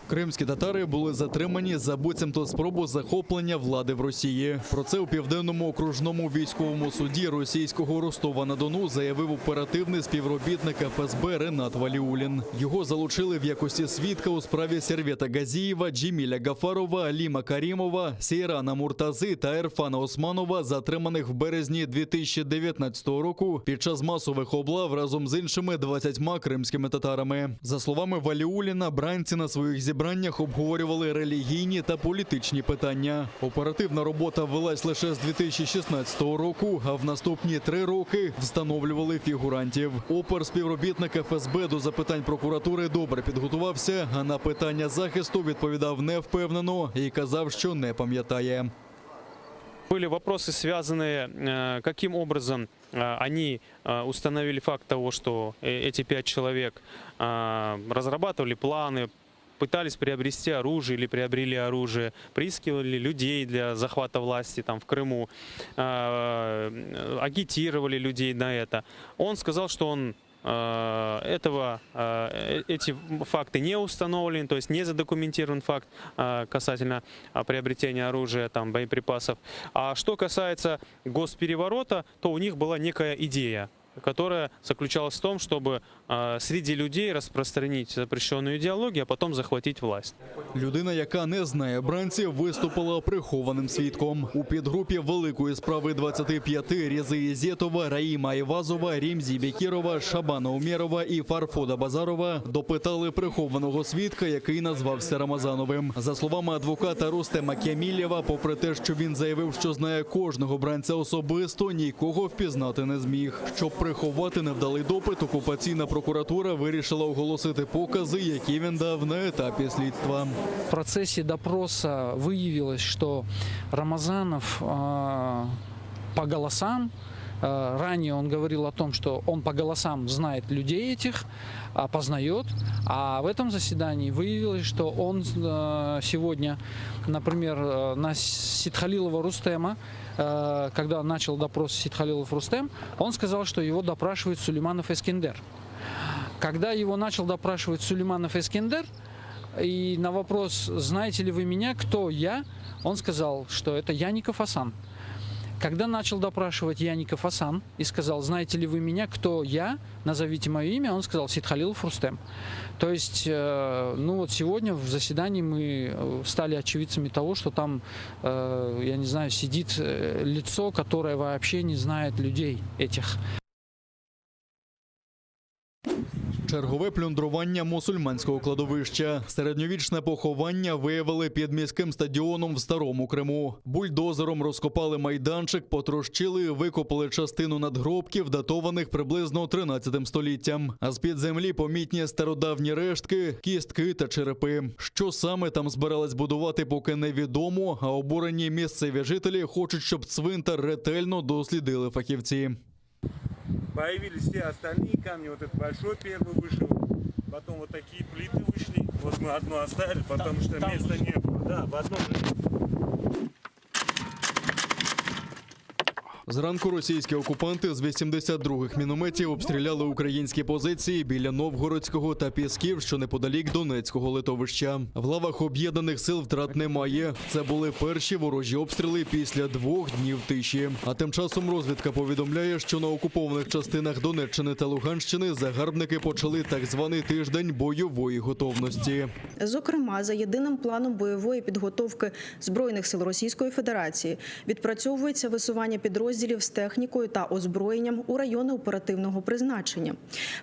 Кримські татари були затримані за буцімто спробу захоплення влади в Росії. Про це у Південному окружному військовому суді російського Ростова-на-Дону заявив оперативний співробітник ФСБ Ренат Валіулін. Його залучили в якості свідка у справі Сервета Газієва, Джеміля Гафарова, Аліма Карімова, Сейрана Муртази та Ерфана Османова, затриманих в березні 2019 року під час масових облав разом з іншими 20 кримськими татарами. За словами Валіуліна, бранці на своїх зібраннях обговорювали релігійні та політичні питання. Оперативна робота велась лише з 2016 року, а в наступні 3 роки встановлювали фігурантів. Співробітник ФСБ до запитань прокуратури добре підготувався, а на питання захисту відповідав невпевнено і казав, що не пам'ятає. Были вопросы, связанные, каким образом они установили факт того, что эти 5 человек разрабатывали планы, пытались приобрести оружие или приобрели оружие, приискивали людей для захвата власти там, в Крыму, агитировали людей на это. Он сказал, что он эти факты не установлены, то есть не задокументирован факт касательно приобретения оружия, там, боеприпасов. А что касается госпереворота, то у них была некая идея, которая заключалась в том, чтобы среди людей распространить запрещенную идеологию, а потом захватить власть. Людина, яка не знає бранців, виступила прихованим свідком. У підгрупі великої справи 25 Рєзи Єзєтова, Раїма Айвазова, Рімзі Бекірова, Шабана Умєрова і Фарфода Базарова допитали прихованого свідка, який назвався Рамазановим. За словами адвоката Рустема Кемілєва, попри те, що він заявив, що знає кожного бранця особисто, нікого впізнати не зміг. Щоб приховати невдалий допит, окупаційна прокуратура вирішила оголосити покази, які він дав на етапі слідства. В процессе допроса выявилось, что Рамазанов по голосам, ранее он говорил о том, что он по голосам знает людей этих, познает, а в этом заседании выявилось, что он сегодня, например, на Сидхалилова Рустема, когда начал допрос Сидхалилов Рустем, он сказал, что его допрашивает Сулейманов Эскендер. Когда его начал допрашивать Сулейманов Эскендер, и на вопрос, знаете ли вы меня, кто я, он сказал, что это Яников Асан. Когда начал допрашивать Яников Асан и сказал, знаете ли вы меня, кто я, назовите мое имя, он сказал Сидхалилов Рустем. То есть, ну вот сегодня в заседании мы стали очевидцами того, что там, я не знаю, сидит лицо, которое вообще не знает людей этих. Чергове плюндрування мусульманського кладовища. Середньовічне поховання виявили під міським стадіоном в Старому Криму. Бульдозером розкопали майданчик, потрощили і викопали частину надгробків, датованих приблизно 13 століттям. А з-під землі помітні стародавні рештки, кістки та черепи. Що саме там збирались будувати, поки невідомо, а обурені місцеві жителі хочуть, щоб цвинтар ретельно дослідили фахівці. Появились все остальные камни, вот этот большой первый вышел, потом вот такие плиты вышли, вот мы одно оставили, потому что места не было, да, в одном же. Зранку російські окупанти з 82-х мінометів обстріляли українські позиції біля Новгородського та Пісків, що неподалік Донецького литовища. В лавах об'єднаних сил втрат немає. Це були перші ворожі обстріли після 2 днів тиші. А тим часом розвідка повідомляє, що на окупованих частинах Донеччини та Луганщини загарбники почали так званий тиждень бойової готовності. Зокрема, за єдиним планом бойової підготовки Збройних сил Російської Федерації відпрацьовується висування підрозділів з технікою та озброєнням у райони оперативного призначення.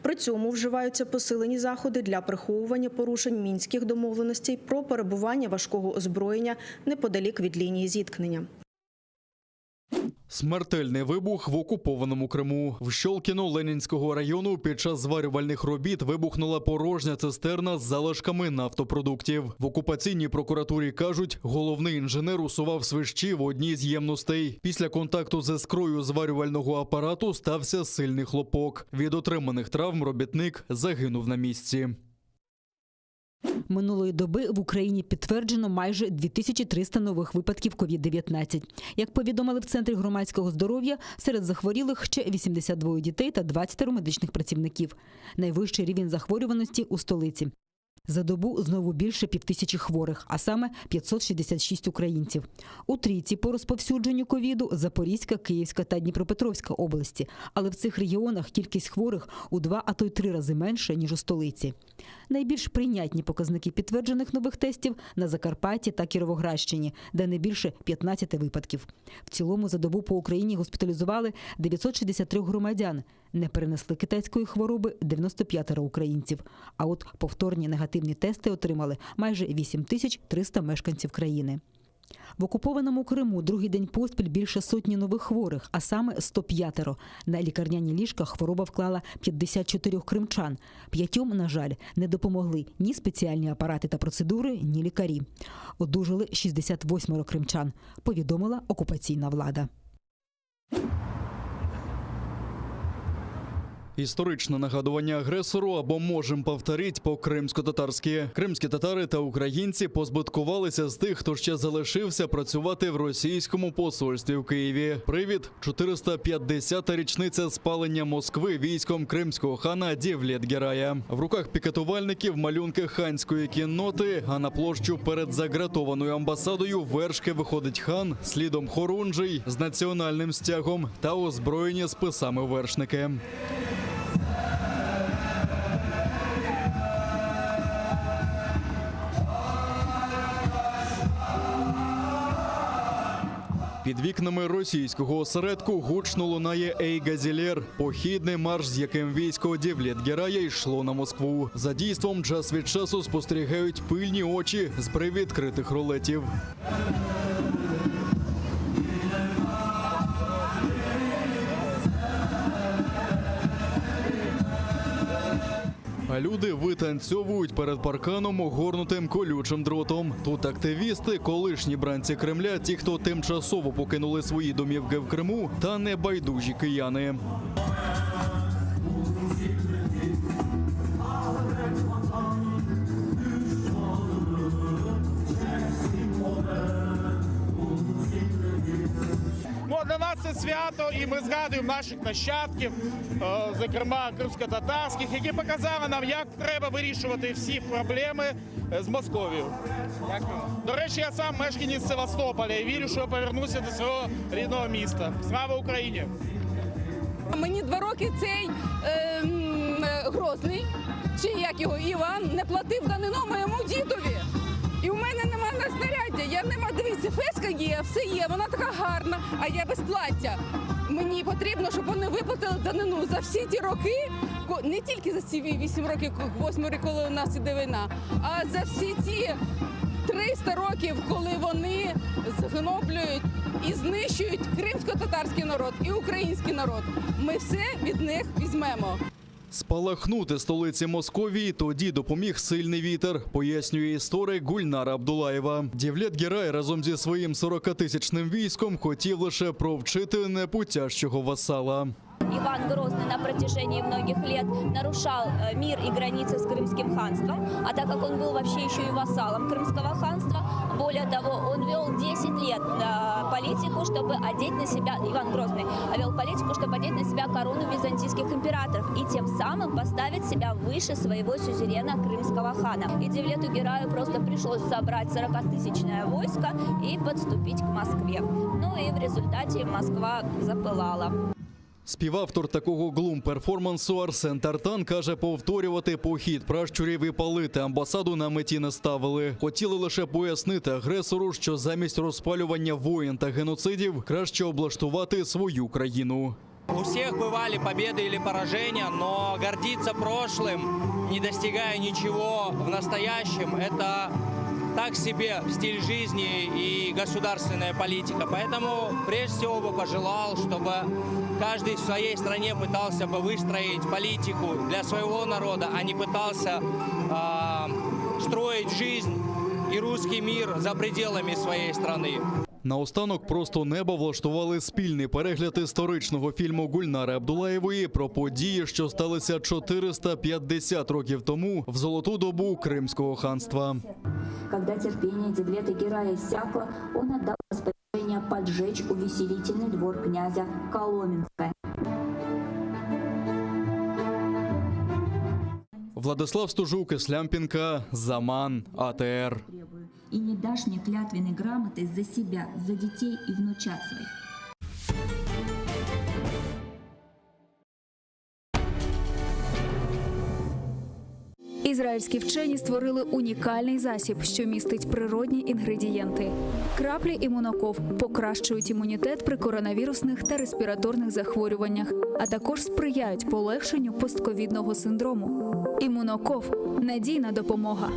При цьому вживаються посилені заходи для приховування порушень мінських домовленостей про перебування важкого озброєння неподалік від лінії зіткнення. Смертельний вибух в окупованому Криму. В Щолкіно Ленінського району під час зварювальних робіт вибухнула порожня цистерна з залишками нафтопродуктів. В окупаційній прокуратурі кажуть, головний інженер усував свищі в одній з ємностей. Після контакту з іскрою зварювального апарату стався сильний хлопок. Від отриманих травм робітник загинув на місці. Минулої доби в Україні підтверджено майже 2300 нових випадків COVID-19. Як повідомили в Центрі громадського здоров'я, серед захворілих ще 82 дітей та 20 медичних працівників. Найвищий рівень захворюваності у столиці. За добу знову більше 5000 хворих, а саме 566 українців. У трійці по розповсюдженню ковіду – Запорізька, Київська та Дніпропетровська області. Але в цих регіонах кількість хворих у 2, а то й 3 рази менше, ніж у столиці. Найбільш прийнятні показники підтверджених нових тестів на Закарпатті та Кіровоградщині, де не більше 15 випадків. В цілому за добу по Україні госпіталізували 963 громадян. Не перенесли китайської хвороби 95 українців. А от повторні негативні тести отримали майже 8300 мешканців країни. В окупованому Криму другий день поспіль більше сотні нових хворих, а саме 105. На лікарняні ліжка хвороба вклала 54 кримчан. 5, на жаль, не допомогли ні спеціальні апарати та процедури, ні лікарі. Одужали 68 кримчан, повідомила окупаційна влада. Історичне нагадування агресору або можемо повторити по-кримсько-татарськи. Кримські татари та українці позбиткувалися з тих, хто ще залишився працювати в російському посольстві в Києві. Привід – 450-та річниця спалення Москви військом кримського хана Девлет-Герая. В руках пікетувальників малюнки ханської кінноти, а на площу перед загратованою амбасадою вершки виходить хан, слідом хорунжий з національним стягом та озброєні списами вершники. Під вікнами російського осередку гучно лунає «Ей, Газелєр» – похідний марш, з яким військо Девлет-Герая йшло на Москву. За дійством час від часу спостерігають пильні очі з привідкритих ролетів. А люди витанцьовують перед парканом, огорнутим колючим дротом. Тут активісти, колишні бранці Кремля, ті, хто тимчасово покинули свої домівки в Криму, та небайдужі кияни. Для нас це свято, і ми згадуємо наших нащадків, зокрема кримсько-татарських, які показали нам, як треба вирішувати всі проблеми з Московією. До речі, я сам мешканець Севастополя і вірю, що повернуся до свого рідного міста. Слава Україні! Мені 2 роки цей Грозний, чи як його, Іван, не платив данину моєму дідові. І у мене немає на знаряддя, я нема, дивіться, феска є, все є, вона така гарна, а я без плаття. Мені потрібно, щоб вони виплатили данину за всі ті роки, не тільки за ці 8 років, 8 років, коли у нас іде війна, а за всі ті 300 років, коли вони згноблюють і знищують кримсько-татарський народ і український народ. Ми все від них візьмемо. Спалахнути столиці Московії тоді допоміг сильний вітер, пояснює історик Гульнара Абдулаєва. Девлет-Герай разом зі своїм 40-тисячним військом хотів лише провчити непутящого васала. Иван Грозный на протяжении многих лет нарушал мир и границы с Крымским ханством, а так как он был вообще еще и вассалом Крымского ханства, более того, он вел 10 лет политику, чтобы одеть на себя, Иван Грозный вел политику, чтобы одеть на себя корону византийских императоров и тем самым поставить себя выше своего сюзерена Крымского хана. И Девлету-Гераю просто пришлось собрать 40-тысячное войско и подступить к Москве. Ну и в результате Москва запылала. Співавтор такого глум-перформансу Арсен Тартан каже, повторювати похід пращурів і палити амбасаду на меті не ставили. Хотіли лише пояснити агресору, що замість розпалювання воєн та геноцидів краще облаштувати свою країну. У всех бывали победы или поражения, но гордиться прошлым, не достигая ничего в настоящем, это так себе стиль жизни и государственная политика. Поэтому прежде всего бы пожелал, чтобы каждый в своей стране пытался бы выстроить политику для своего народа, а не пытался строить жизнь и русский мир за пределами своей страны. Наостанок «Просто неба» влаштували спільний перегляд історичного фільму Гульнари Абдулаєвої про події, що сталися 450 років тому в золоту добу Кримського ханства. Когда терпение Деглета-Гера иссякло, он отдал распоряжение поджечь увеселительный двор князя Коломенского. Владислав Стужук, Ислям-Пинка, Заман, АТР. И не дашь мне клятвенной грамотой за себя, за детей и внучат своих. Ізраїльські вчені створили унікальний засіб, що містить природні інгредієнти. Краплі імуноков покращують імунітет при коронавірусних та респіраторних захворюваннях, а також сприяють полегшенню постковідного синдрому. Імуноков – надійна допомога.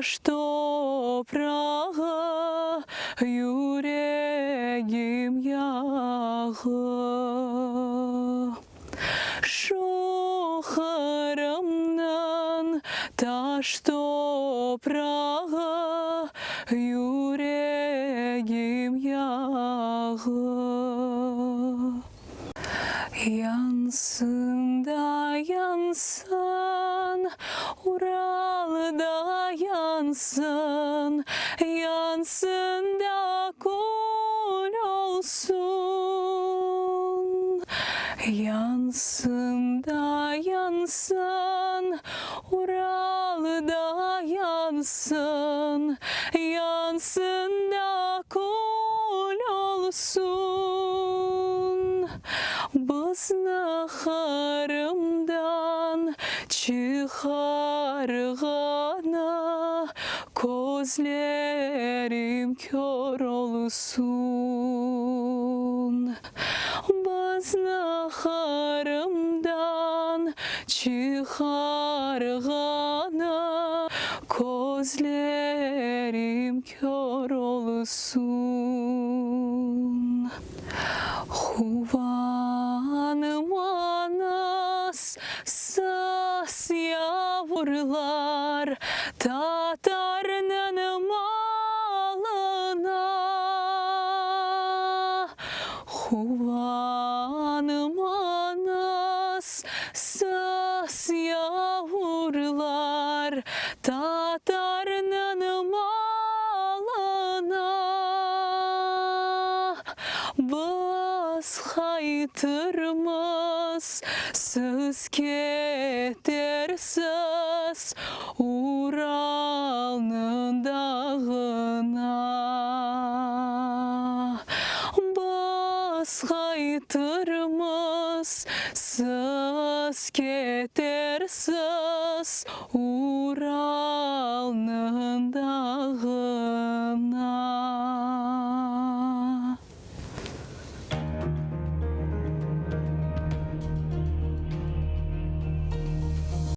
Что Прага юрегим яга Шухарамнан та что Прага юрегим яга Янсын да янсан Урал да янсын Янсын да көл olsun Янсын да янсын Урал да янсын Янсын да көл olsun Бызнахарымдан çıkargana Gözlerim kör olsun Bıznahlarımdan çıkargana Gözlerim kör olsun Huvanım anas sas yavrular Tatarının malına Huvanım anas sas yavrular Tatarının malına Bas haytırmaz Söz ketersiz Ural'ın dağına Bas haytırmaz Söz ketersiz Ural'ın